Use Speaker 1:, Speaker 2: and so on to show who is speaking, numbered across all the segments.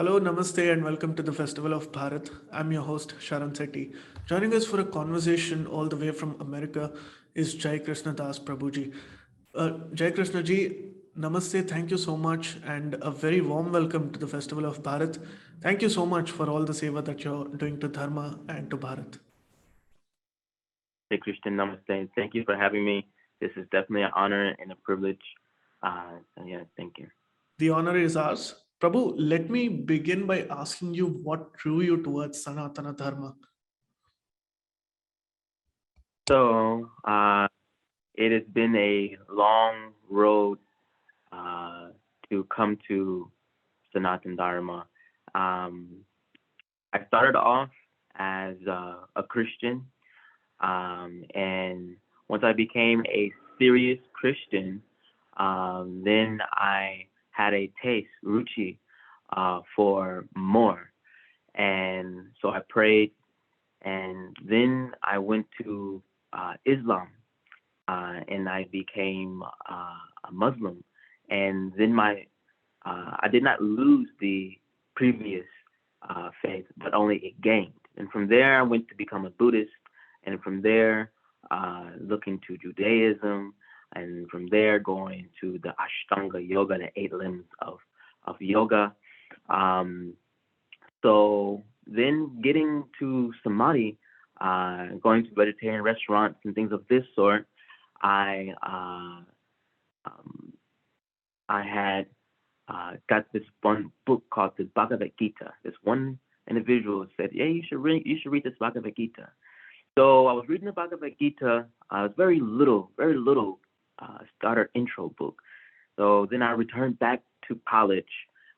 Speaker 1: Hello, namaste, and welcome to the Festival of Bharat. I'm your host, Sharan Citti. Joining us for a conversation all the way from America is Jay Krsna Das Prabhuji. Jay Krishna ji, namaste, thank you so much, and a very warm welcome to the Festival of Bharat. Thank you so much for all the seva that you're doing to Dharma and to Bharat.
Speaker 2: Hey, Christian, namaste. Thank you for having me. This is definitely an honor and a privilege. Thank you.
Speaker 1: The honor is ours. Prabhu, let me begin by asking you what drew you towards Sanatana Dharma.
Speaker 2: So, it has been a long road to come to Sanatan Dharma. I started off as a Christian, and once I became a serious Christian, then I had a taste, ruchi, for more. And so I prayed, and then I went to Islam, and I became a Muslim. And then I did not lose the previous faith, but only it gained. And from there, I went to become a Buddhist, and from there, looking to Judaism, and from there going to the Ashtanga Yoga, the 8 limbs of yoga. So then getting to Samadhi, going to vegetarian restaurants and things of this sort, I had got this one book called the Bhagavad Gita. This one individual said, "Yeah, you should read this Bhagavad Gita." So I was reading the Bhagavad Gita. I was very little starter intro book. So then I returned back to college,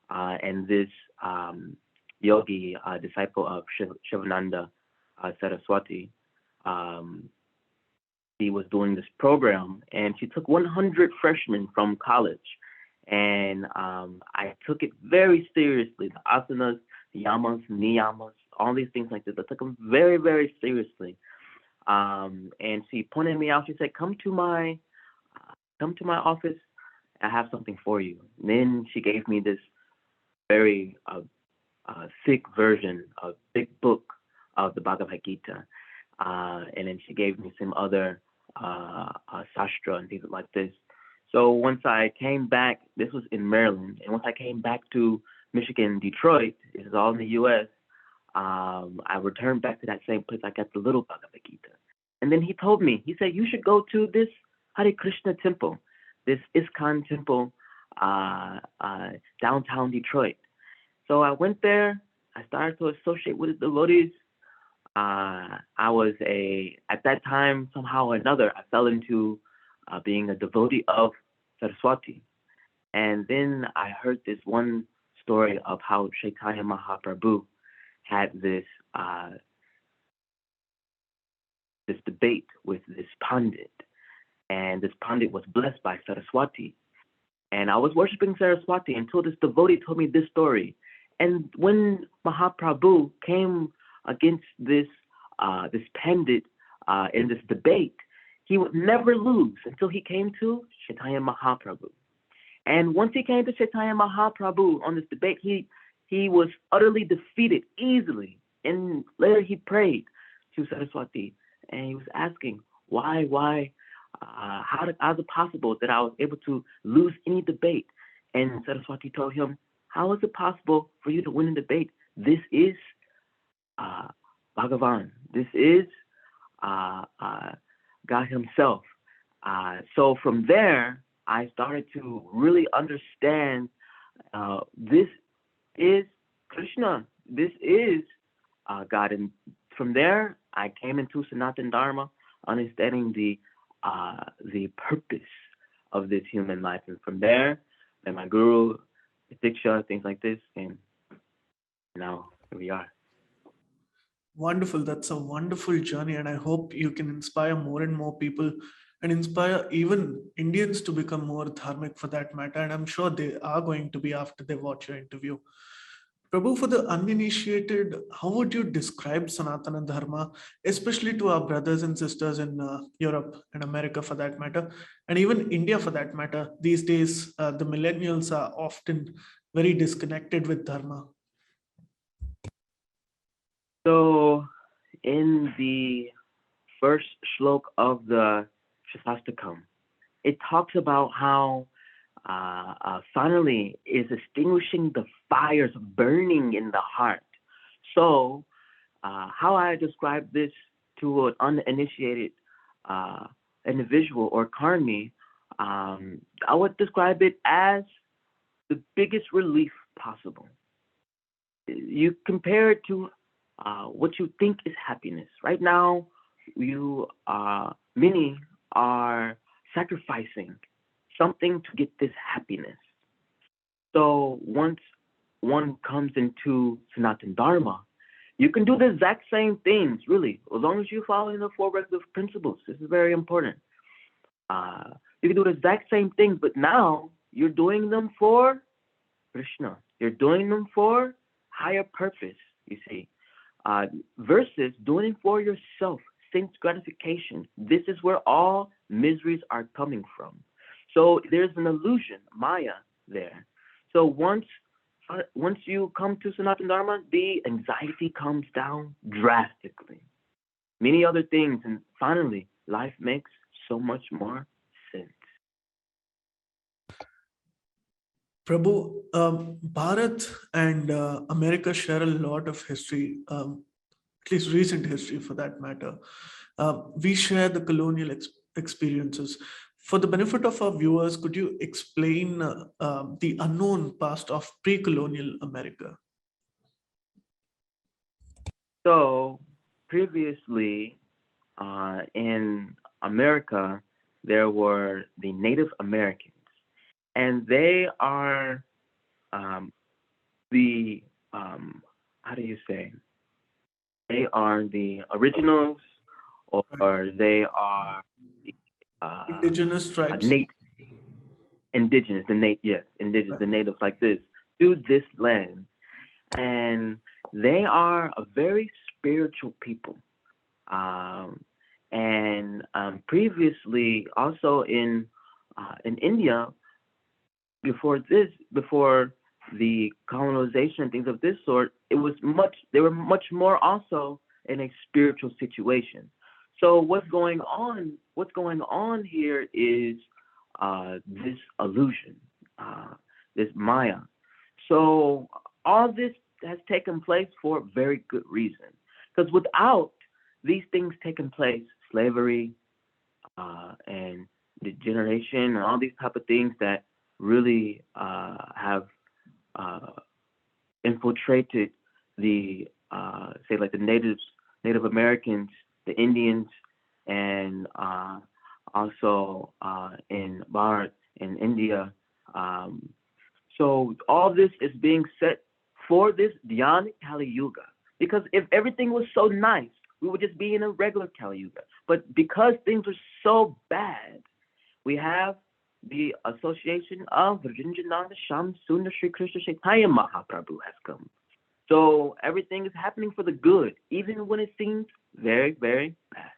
Speaker 2: and this yogi, disciple of Shivananda Saraswati, she was doing this program, and she took 100 freshmen from college, and I took it very seriously. The asanas, the yamas, niyamas, all these things like this, I took them very, very seriously. And she pointed me out. She said, "Come to my office. I have something for you." And then she gave me this very thick version, a big book of the Bhagavad Gita, and then she gave me some other sastra and things like this. So once I came back, this was in Maryland, and once I came back to Michigan, Detroit, this is all in the U.S., I returned back to that same place. I got the little Bhagavad Gita. And then he told me, he said, "You should go to this Hare Krishna temple, this ISKCON temple, downtown Detroit." So I went there. I started to associate with the devotees. I was at that time, somehow or another, I fell into being a devotee of Saraswati. And then I heard this one story of how Chaitanya Mahaprabhu had this debate with this Pandit. And this Pandit was blessed by Saraswati. And I was worshiping Saraswati until this devotee told me this story. And when Mahaprabhu came against this Pandit in this debate, he would never lose until he came to Chaitanya Mahaprabhu. And once he came to Chaitanya Mahaprabhu on this debate, he was utterly defeated easily. And later he prayed to Saraswati, and he was asking, why, how is it possible that I was able to lose any debate? And Saraswati told him, "How is it possible for you to win a debate? This is Bhagavan. This is God himself." So from there, I started to really understand this is Krishna. This is God. And from there, I came into Sanatan Dharma, understanding the purpose of this human life. And from there, then my guru, Diksha, things like this, and now here we are.
Speaker 1: Wonderful. That's a wonderful journey, and I hope you can inspire more and more people and inspire even Indians to become more dharmic for that matter. And I'm sure they are going to be after they watch your interview. Prabhu, for the uninitiated, how would you describe Sanatana Dharma, especially to our brothers and sisters in Europe and America for that matter, and even India for that matter? These days, the millennials are often very disconnected with Dharma.
Speaker 2: So, in the first shlok of the Shastakam, it talks about how finally is extinguishing the fires burning in the heart. So, how I describe this to an uninitiated uh, individual or karmi, I would describe it as the biggest relief possible. You compare it to what you think is happiness. Right now, many are sacrificing something to get this happiness. So once one comes into Sanatan Dharma, you can do the exact same things, really, as long as you follow the four regulative principles. This is very important. Uh, you can do the exact same things, but now you're doing them for Krishna. You're doing them for higher purpose, you see, versus doing it for yourself, sense gratification. This is where all miseries are coming from. So there's an illusion, Maya, there. So once you come to Sanatan Dharma, the anxiety comes down drastically. Many other things, and finally, life makes so much more sense.
Speaker 1: Prabhu, Bharat and America share a lot of history, at least recent history for that matter. We share the colonial experiences. For the benefit of our viewers, could you explain the unknown past of pre-colonial America?
Speaker 2: So previously in America, there were the Native Americans, and they are the how do you say? They are the originals, or they are the
Speaker 1: Indigenous tribes.
Speaker 2: indigenous, indigenous, the natives like this to this land, and they are a very spiritual people. And previously, also in India, before the colonization and things of this sort, they were much more also in a spiritual situation. So what's going on? What's going on here is this illusion, this Maya. So all this has taken place for a very good reason. Because without these things taking place, slavery and degeneration and all these type of things that really have infiltrated the say like the Native Americans, the Indians, and also in Bharat in India. So all this is being set for this Dhyana Kali Yuga. Because if everything was so nice, we would just be in a regular Kali Yuga. But because things are so bad, we have the association of Vrinjananda Sham Sundar Sri Krishna Chaitanya Mahaprabhu has come. So everything is happening for the good, even when it seems very, very bad.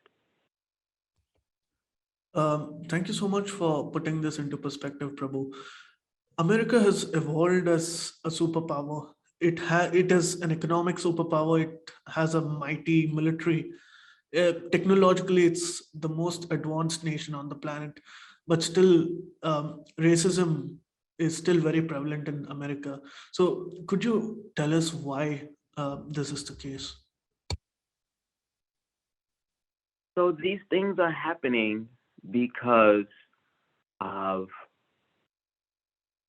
Speaker 1: Thank you so much for putting this into perspective, Prabhu. America has evolved as a superpower. It is an economic superpower. It has a mighty military. Technologically, it's the most advanced nation on the planet, but still, racism is still very prevalent in America. So, could you tell us why this is the case?
Speaker 2: So these things are happening because of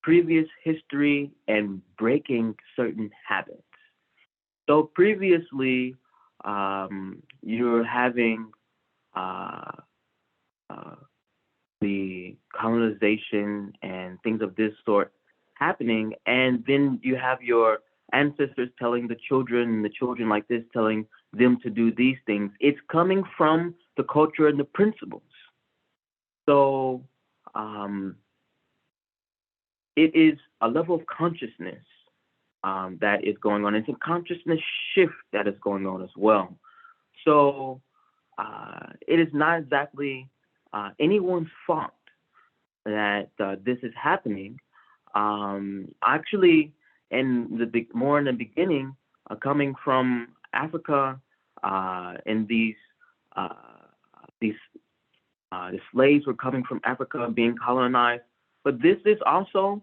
Speaker 2: previous history and breaking certain habits. So previously, you're having uh, uh, the colonization and things of this sort happening, and then you have your ancestors telling the children like this, telling them to do these things. It's coming from the culture and the principles. So it is a level of consciousness that is going on. It's a consciousness shift that is going on as well. So it is not exactly anyone's fault that this is happening. Actually, more in the beginning, coming from Africa and these the slaves were coming from Africa being colonized. But this is also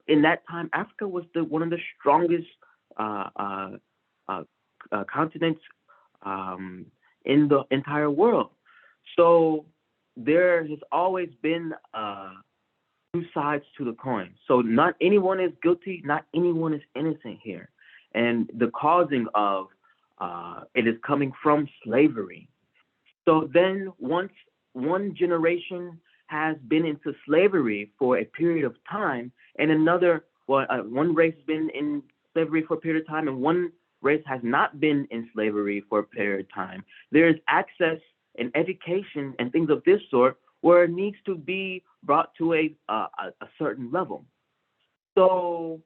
Speaker 2: in that time, Africa was one of the strongest continents in the entire world. So there has always been two sides to the coin. So not anyone is guilty, not anyone is innocent here. And the causing of it is coming from slavery. So then once one generation has been into slavery for a period of time, and one race has been in slavery for a period of time, and one race has not been in slavery for a period of time, there is access and education and things of this sort where it needs to be brought to a certain level. So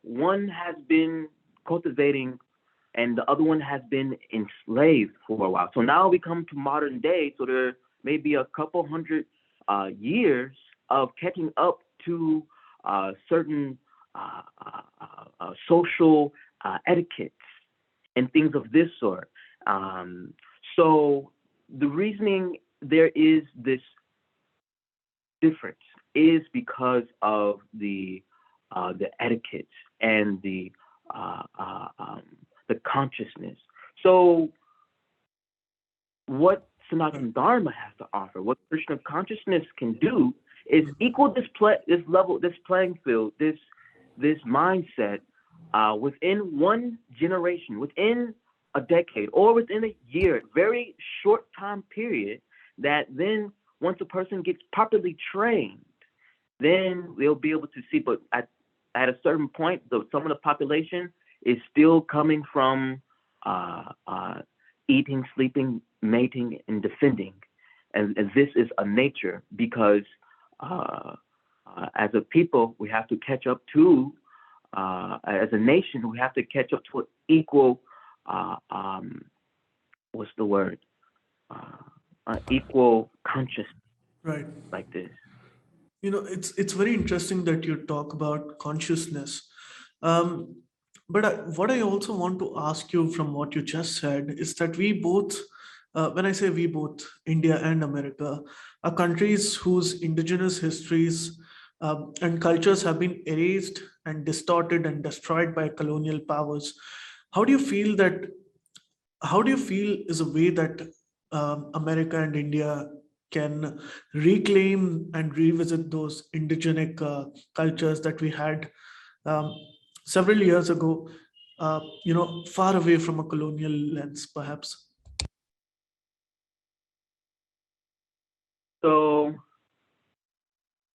Speaker 2: one has been cultivating and the other one has been enslaved for a while. So now we come to modern day, so there may be a couple hundred years of catching up to certain social etiquettes and things of this sort. So the reasoning there is this difference is because of the etiquette and the consciousness. So what Sanatan Dharma has to offer, what Krishna consciousness can do, is equal this playing field, this mindset within one generation, within a decade, or within a year, very short time period. That then once a person gets properly trained, then they'll be able to see. But at a certain point, some of the population is still coming from eating, sleeping, mating, and defending. And this is a nature because as a people, we have to catch up to, as a nation, we have to catch up to an equal, what's the word? Equal consciousness,
Speaker 1: Right.
Speaker 2: like this.
Speaker 1: It's very interesting that you talk about consciousness. But what I also want to ask you from what you just said is that we both, when I say we both, India and America, are countries whose indigenous histories and cultures have been erased and distorted and destroyed by colonial powers. How do you feel that? How do you feel is a way that America and India can reclaim and revisit those indigenous cultures that we had um, several years ago, far away from a colonial lens, perhaps?
Speaker 2: So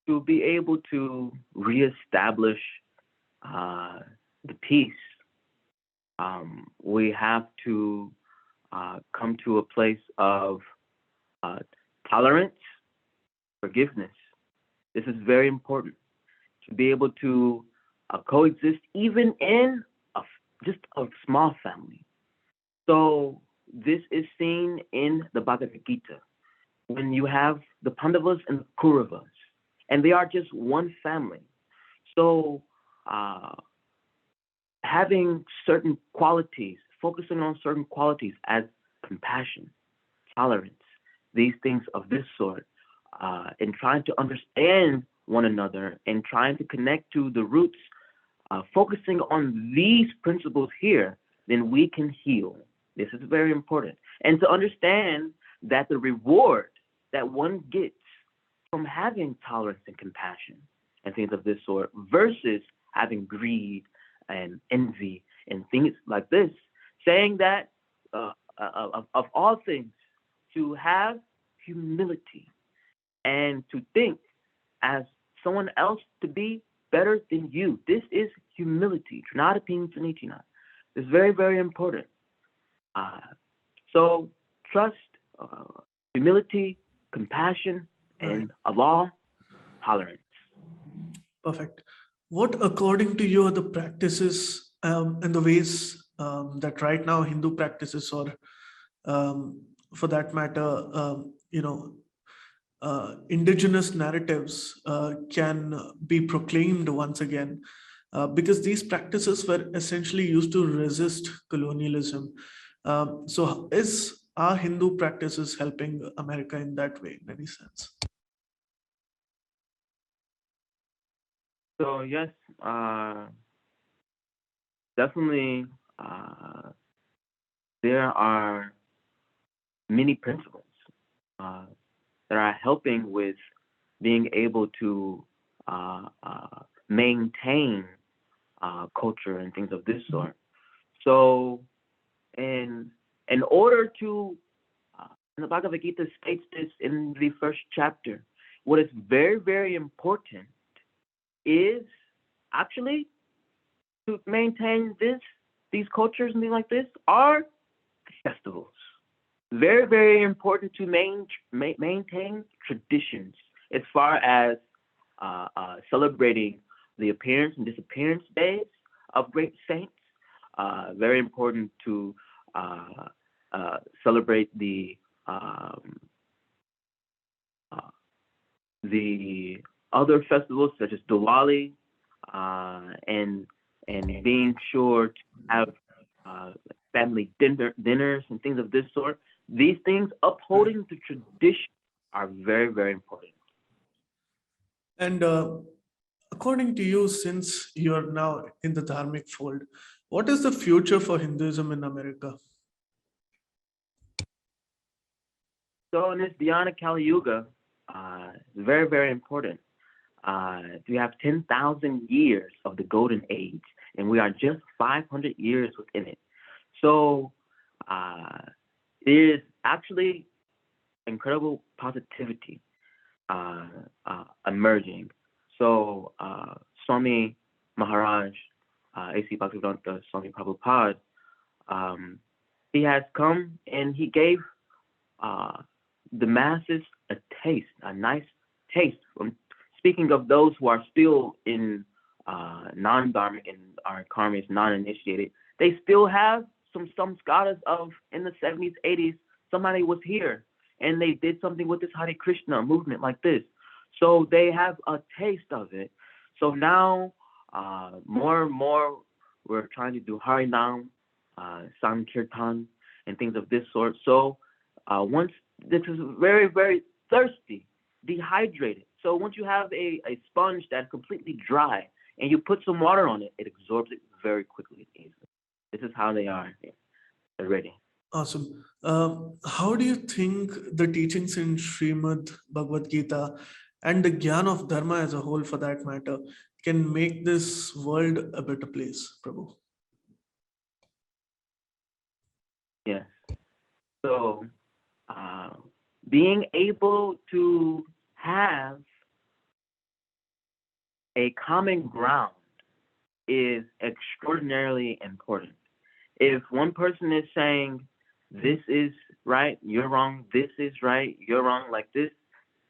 Speaker 2: to be able to reestablish the peace, we have to come to a place of tolerance, forgiveness. This is very important to be able to coexist even in just a small family. So this is seen in the Bhagavad Gita when you have the Pandavas and the Kauravas, and they are just one family. So having certain qualities, focusing on certain qualities as compassion, tolerance, these things of this sort, and trying to understand one another and trying to connect to the roots, focusing on these principles here, then we can heal. This is very important. And to understand that the reward that one gets from having tolerance and compassion and things of this sort versus having greed and envy and things like this, saying that of all things, to have humility and to think as someone else to be better than you. This is humility. It's very, very important. So trust, humility, compassion, and Allah, tolerance.
Speaker 1: Perfect. What, according to you, are the practices and the ways that right now Hindu practices, or for that matter, indigenous narratives can be proclaimed once again? because these practices were essentially used to resist colonialism. So, is are Hindu practices helping America in that way, in any sense?
Speaker 2: So yes, definitely, there are many principles uh, that are helping with being able to maintain culture and things of this sort. So, in order to, and the Bhagavad Gita states this in the first chapter, what is very, very important is actually to maintain these cultures and things like this are festivals. Very, very important to maintain traditions as far as celebrating the appearance and disappearance days of great saints. Very important to celebrate uh, the other festivals such as Diwali, and being sure to have family dinners and things of this sort. These things, upholding the tradition, are very, very important.
Speaker 1: And according to you, since you are now in the dharmic fold, what is the future for Hinduism in America?
Speaker 2: So in this Dhyana Kali Yuga, very, very important. We have 10,000 years of the golden age, and we are just 500 years within it. So it is actually incredible positivity emerging. So Swami Maharaj, A.C. Bhaktivedanta Swami Prabhupada, he has come and he gave the masses a taste, a nice taste. Speaking of those who are still in non-dharmic and our karma is non-initiated, they still have some scholars of in the 70s, 80s, somebody was here and they did something with this Hare Krishna movement like this. So they have a taste of it. So now more and more we're trying to do Harinam, Sankirtan, and things of this sort. So once this is very, very thirsty, dehydrated. So once you have a sponge that's completely dry and you put some water on it, it absorbs it very quickly and easily. This is how they are. They're ready.
Speaker 1: Awesome. How do you think the teachings in Srimad Bhagavad Gita and the Gyan of Dharma as a whole, for that matter, can make this world a better place, Prabhu?
Speaker 2: Yes. So being able to have a common ground is extraordinarily important. If one person is saying, this is right, you're wrong, this is right, you're wrong, like this,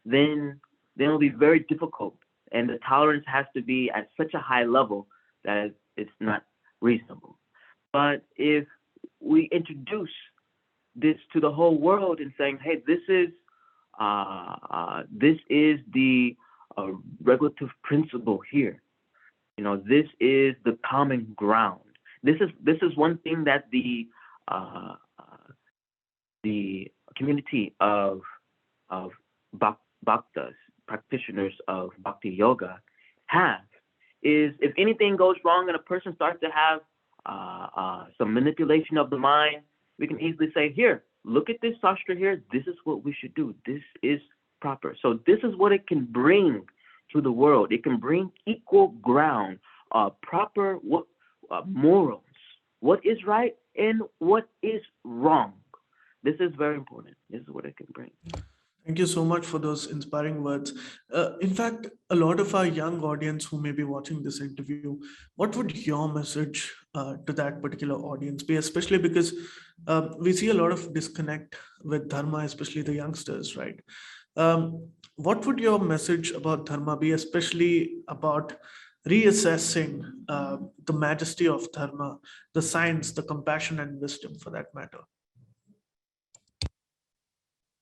Speaker 2: then it'll be very difficult. And the tolerance has to be at such a high level that it's not reasonable. But if we introduce this to the whole world and saying, hey, this is the regulative principle here. You know, this is the common ground. This is one thing that the community of bhaktas, practitioners of bhakti yoga, have is if anything goes wrong and a person starts to have some manipulation of the mind, we can easily say, here, look at this shastra here. This is what we should do. This is proper. So this is what it can bring to the world. It can bring equal ground, proper morals, what is right and what is wrong. This is very important. This is what it can bring.
Speaker 1: Thank you so much for those inspiring words. In fact, a lot of our young audience who may be watching this interview, what would your message to that particular audience be? Especially because we see a lot of disconnect with Dharma, especially the youngsters, right? What would your message about Dharma be, especially about reassessing the majesty of Dharma, the science, the compassion, and wisdom for that matter?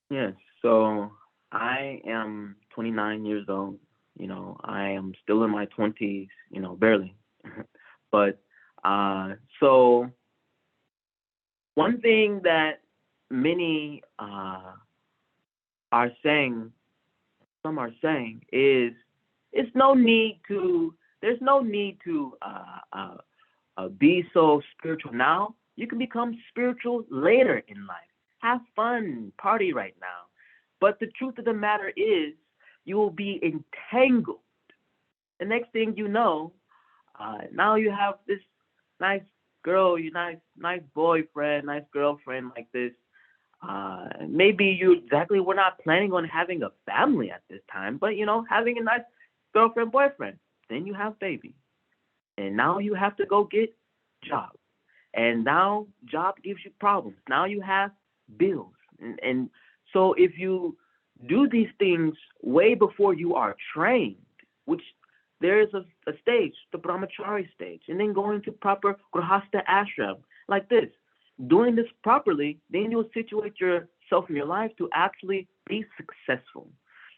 Speaker 2: Yes. So I am 29 years old. You know, I am still in my 20s. You know, barely. But so one thing that many are saying, some are saying, is it's no need to. There's no need to be so spiritual now. You can become spiritual later in life. Have fun, party right now. But the truth of the matter is, you will be entangled. The next thing you know, now you have this nice girl, you nice boyfriend, nice girlfriend like this. Maybe you exactly were not planning on having a family at this time, but having a nice girlfriend, boyfriend. Then you have baby, and now you have to go get job, and now job gives you problems. Now you have bills, and so if you do these things way before you are trained, which there is a stage, the brahmachari stage, and then going to proper grahastha ashram like this. Doing this properly, then you'll situate yourself in your life to actually be successful.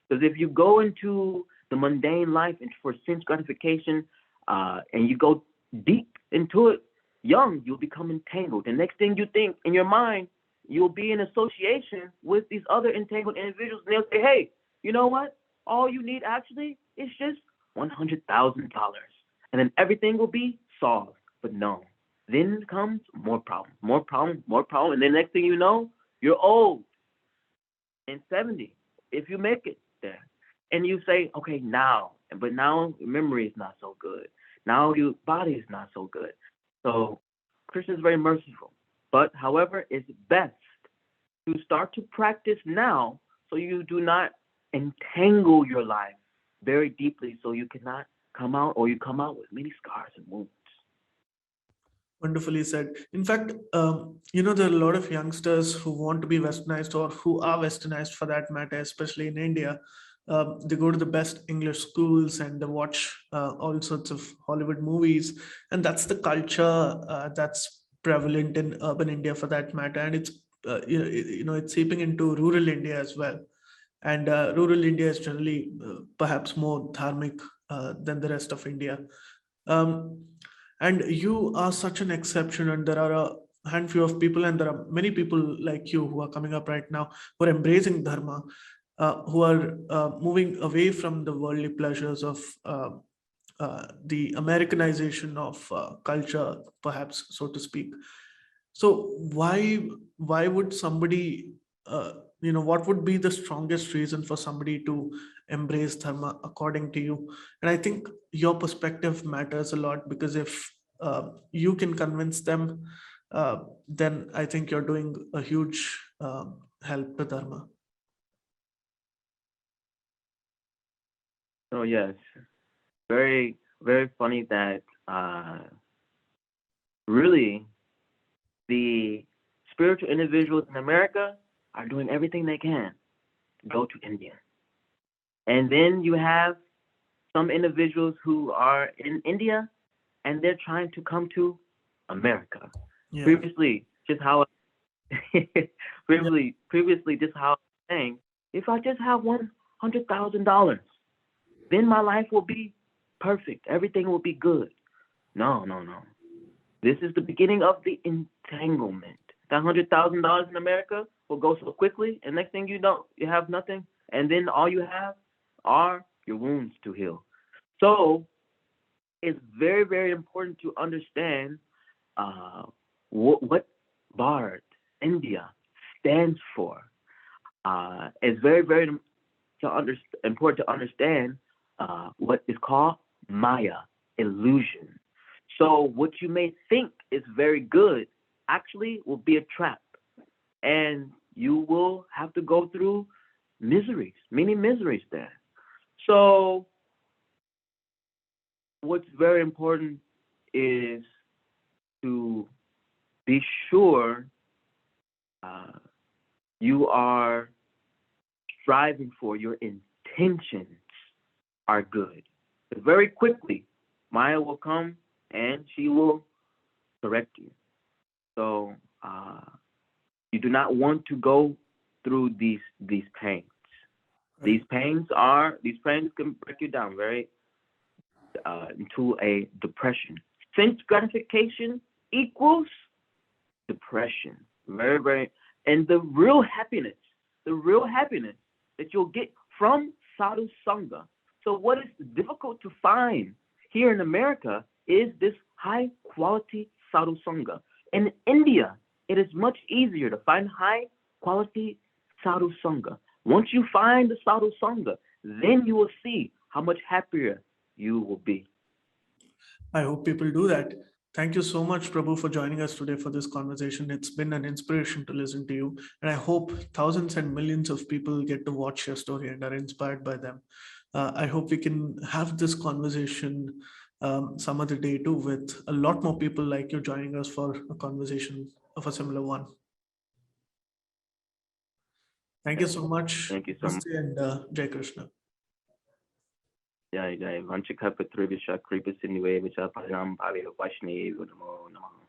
Speaker 2: Because if you go into the mundane life and for sense gratification, and you go deep into it young, you'll become entangled. And next thing you think in your mind, you'll be in association with these other entangled individuals, and they'll say, hey, you know what? All you need actually is just $100,000, and then everything will be solved. But no. Then comes more problem, more problem, more problem, and then next thing you know, you're old and 70 if you make it there. And you say, okay, but now your memory is not so good. Now your body is not so good. So Krishna is very merciful. But however, it's best to start to practice now so you do not entangle your life very deeply so you cannot come out, or you come out with many scars and wounds.
Speaker 1: Wonderfully said. In fact, there are a lot of youngsters who want to be westernized or who are westernized for that matter, especially in India. They go to the best English schools and they watch all sorts of Hollywood movies. And that's the culture that's prevalent in urban India for that matter. And it's seeping into rural India as well. And rural India is generally perhaps more dharmic than the rest of India. Um, and you are such an exception, and there are a handful of people, and there are many people like you who are coming up right now who are embracing dharma, who are moving away from the worldly pleasures of the Americanization of culture, perhaps so to speak. So why would somebody what would be the strongest reason for somebody to embrace dharma according to you? And I think your perspective matters a lot, because if you can convince them, then I think you're doing a huge help to dharma.
Speaker 2: So yes, very, very funny that really the spiritual individuals in America are doing everything they can to go to India. And then you have some individuals who are in India and they're trying to come to America.
Speaker 1: Yeah.
Speaker 2: Previously, just how previously just how I was saying, if I just have $100,000, then my life will be perfect. Everything will be good. No. This is the beginning of the entanglement. That $100,000 in America will go so quickly, and next thing you know, you have nothing, and then all you have are your wounds to heal. So it's very, very important to understand what Bharat, India, stands for. It's very, very important to understand what is called Maya, illusion. So what you may think is very good actually will be a trap. And you will have to go through miseries, many miseries there. So what's very important is to be sure you are striving for, your intentions are good. Very quickly, Maya will come and she will correct you. So you do not want to go through these pains. These pains can break you down very, into a depression. Sense gratification equals depression. Very, very, and the real happiness that you'll get from sadhu sangha. So what is difficult to find here in America is this high quality sadhu sangha. In India, it is much easier to find high quality sadhu sangha. Once you find the sadhu sangha, then you will see how much happier you will be.
Speaker 1: I hope people do that. Thank you so much, Prabhu, for joining us today for this conversation. It's been an inspiration to listen to you. And I hope thousands and millions of people get to watch your story and are inspired by them. I hope we can have this conversation some other day too, with a lot more people like you joining us for a conversation of a similar one. Thank you so much.
Speaker 2: Thank you so much.
Speaker 1: And Jay Krsna.
Speaker 2: Jai Jai Vanchika Patrivisha Kripa Sinuve Vicha Padam Bhavi Vashni Namo Namo.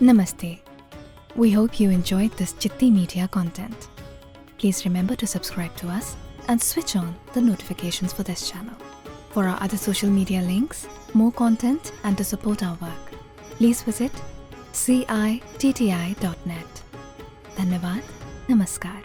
Speaker 3: Namaste. We hope you enjoyed this Citti Media content. Please remember to subscribe to us and switch on the notifications for this channel. For our other social media links, more content, and to support our work, please visit citti.net. Dhanyavad. Namaskar.